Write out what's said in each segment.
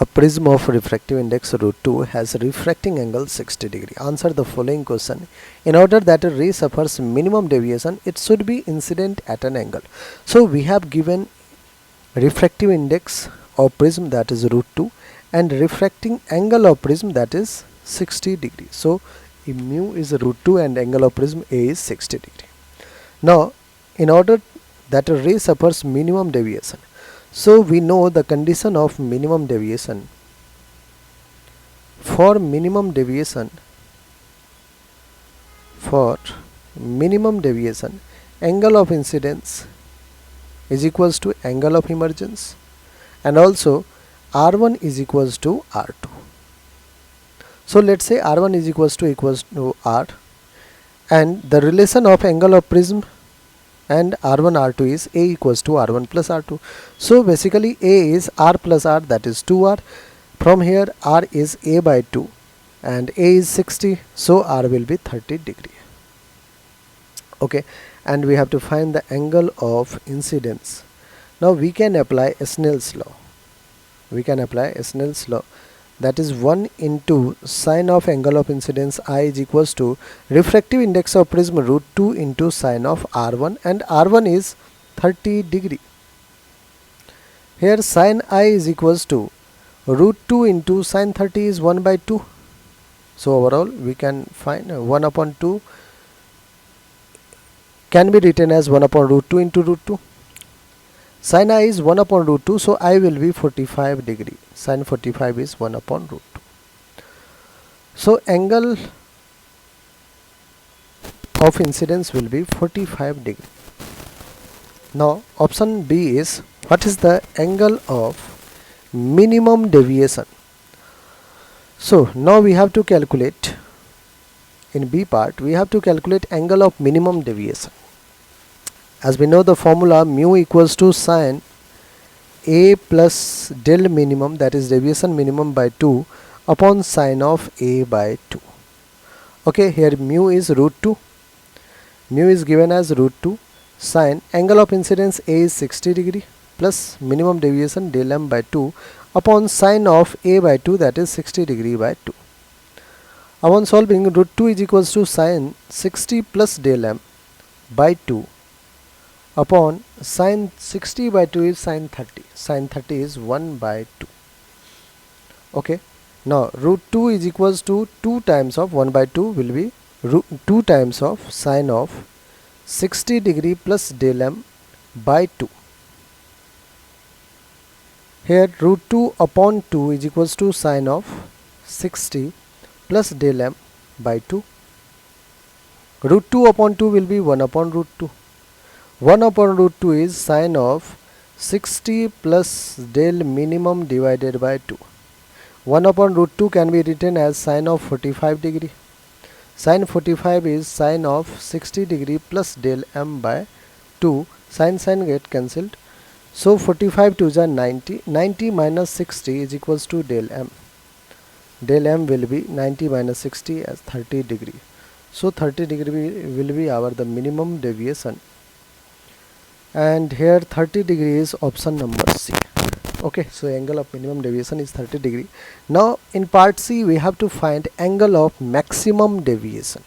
A prism of refractive index √2 has a refracting angle 60 degree. Answer the following question. In order that a ray suffers minimum deviation, it should be incident at an angle. So we have given refractive index of prism, that is √2, and refracting angle of prism, that is 60 degree. So mu is √2 and angle of prism A is 60 degree. Now in order that a ray suffers minimum deviation, so we know the condition of minimum deviation. For minimum deviation, angle of incidence is equals to angle of emergence, and also R1 is equals to R2. So let's say R1 is equals to R, and the relation of angle of prism and R1 R2 is A equals to R1 plus R2. So basically A is R plus R, that is 2R. From here R is A by 2 and A is 60, so R will be 30 degree. Okay, and we have to find the angle of incidence. Now we can apply Snell's law. That is 1 into sine of angle of incidence I is equals to refractive index of prism √2 into sine of R1, and R1 is 30 degree. Here sine I is equals to √2 into sine 30 is 1 by 2. So overall we can find 1 upon 2 can be written as 1 upon √2 into √2. Sin I is 1 upon √2, so I will be 45 degree. Sin 45 is 1 upon √2. So angle of incidence will be 45 degree. Now option B is, what is the angle of minimum deviation? So now we have to calculate, in B part we have to calculate angle of minimum deviation. As we know the formula, mu equals to sine A plus del minimum, that is deviation minimum, by 2 upon sine of A by 2. Okay, here mu is √2. Mu is given as √2. Sine angle of incidence A is 60 degree plus minimum deviation del m by 2 upon sine of A by 2, that is 60 degree by 2. Upon solving, √2 is equals to sine 60 plus del m by 2 upon sine 60 by 2 is sine 30. Sine 30 is 1 by 2. Okay. Now √2 is equals to 2 times of 1 by 2 will be 2 times of sine of 60 degree plus del m by 2. Here √2 upon 2 is equals to sine of 60 plus del m by 2. √2 upon 2 will be 1 upon √2. 1 upon √2 is sine of 60 plus del minimum divided by 2. 1 upon √2 can be written as sine of 45 degree. Sine 45 is sine of 60 degree plus del m by 2. Sine get cancelled. So 45 to the 90. 90 minus 60 is equals to del m. Del m will be 90 minus 60 as 30 degree. So 30 degree will be our the minimum deviation. And here 30 degree is option number C. Okay, so angle of minimum deviation is 30 degree. Now in part C we have to find angle of maximum deviation.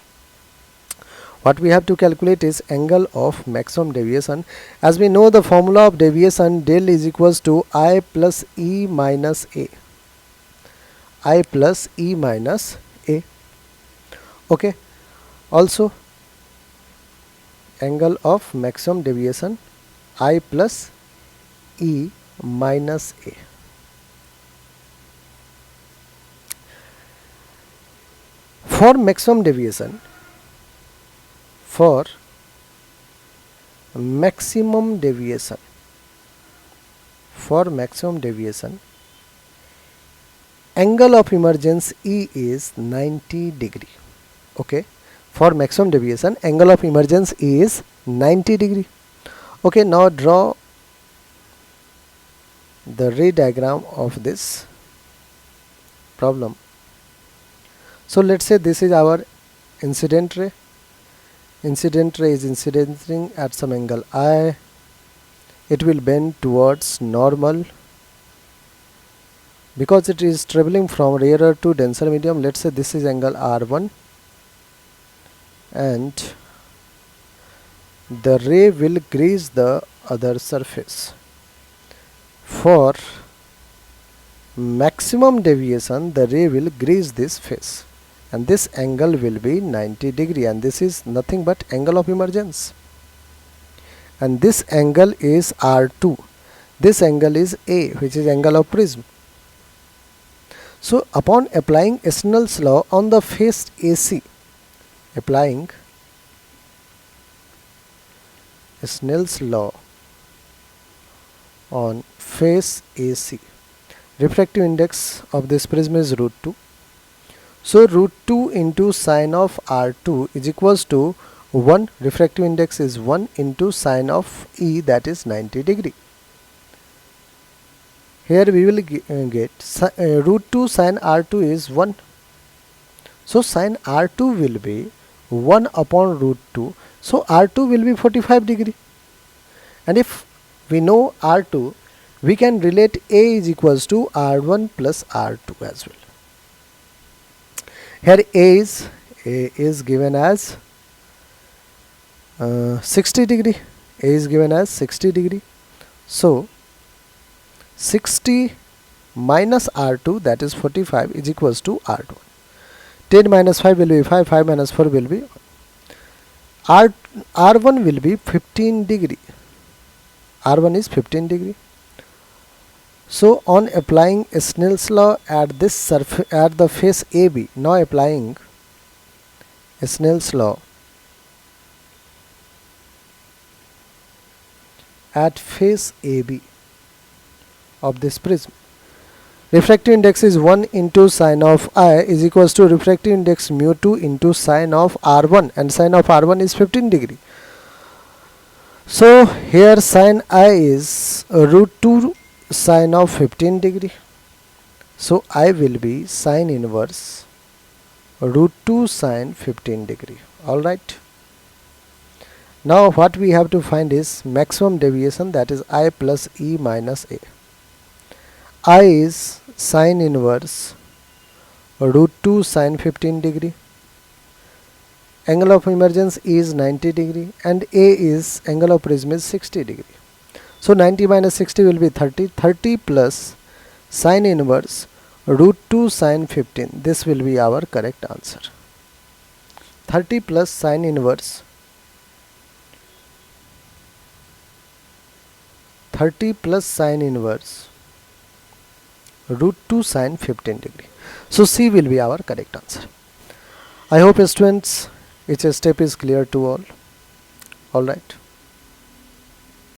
What we have to calculate is angle of maximum deviation. As we know the formula of deviation, del is equals to I plus E minus A. I plus E minus A. Okay, also angle of maximum deviation, I plus E minus A. For maximum deviation, angle of emergence E is 90 degree. Okay, for maximum deviation, angle of emergence E is 90 degree. Okay, now draw the ray diagram of this problem. So let's say this is our incident ray. Incident ray is incidenting at some angle I. It will bend towards normal. because it is traveling from rarer to denser medium. Let's say this is angle R1 and the ray will graze the other surface. For maximum deviation, the ray will graze this face and this angle will be 90 degree, and this is nothing but angle of emergence, and this angle is R2. This angle is A, which is angle of prism. So upon applying Snell's law on the face AC, applying Snell's law on face AC, refractive index of this prism is √2. So √2 into sine of R2 is equals to 1. Refractive index is 1 into sine of E, that is 90 degree. Here we will get √2 sine R2 is 1. So sine R2 will be 1 upon √2. So R2 will be 45 degree. And if we know R2, we can relate A is equals to R1 plus R2 as well. Here A is given as 60 degree. A is given as 60 degree. So 60 minus R2, that is 45, is equals to R2. 10 minus 5 will be 5, 5 minus 4 will be R1 will be 15 degree. R1 is 15 degree. So on applying Snell's law at this surface, at the face AB, now applying Snell's law at face AB of this prism, refractive index is 1 into sine of I is equals to refractive index mu2 into sine of R1, and sine of R1 is 15 degree. So here sine I is √2 sine of 15 degree. So I will be sine inverse √2 sine 15 degree. Alright. Now what we have to find is maximum deviation, that is I plus E minus A. I is sine inverse √2 sine 15 degree. Angle of emergence is 90 degree and A is angle of prism is 60 degree. So 90 minus 60 will be 30. 30 plus sine inverse √2 sine 15. This will be our correct answer. 30 plus sine inverse 30 plus sine inverse √2 sine 15 degree. So C will be our correct answer. I hope students each step is clear to all. Alright.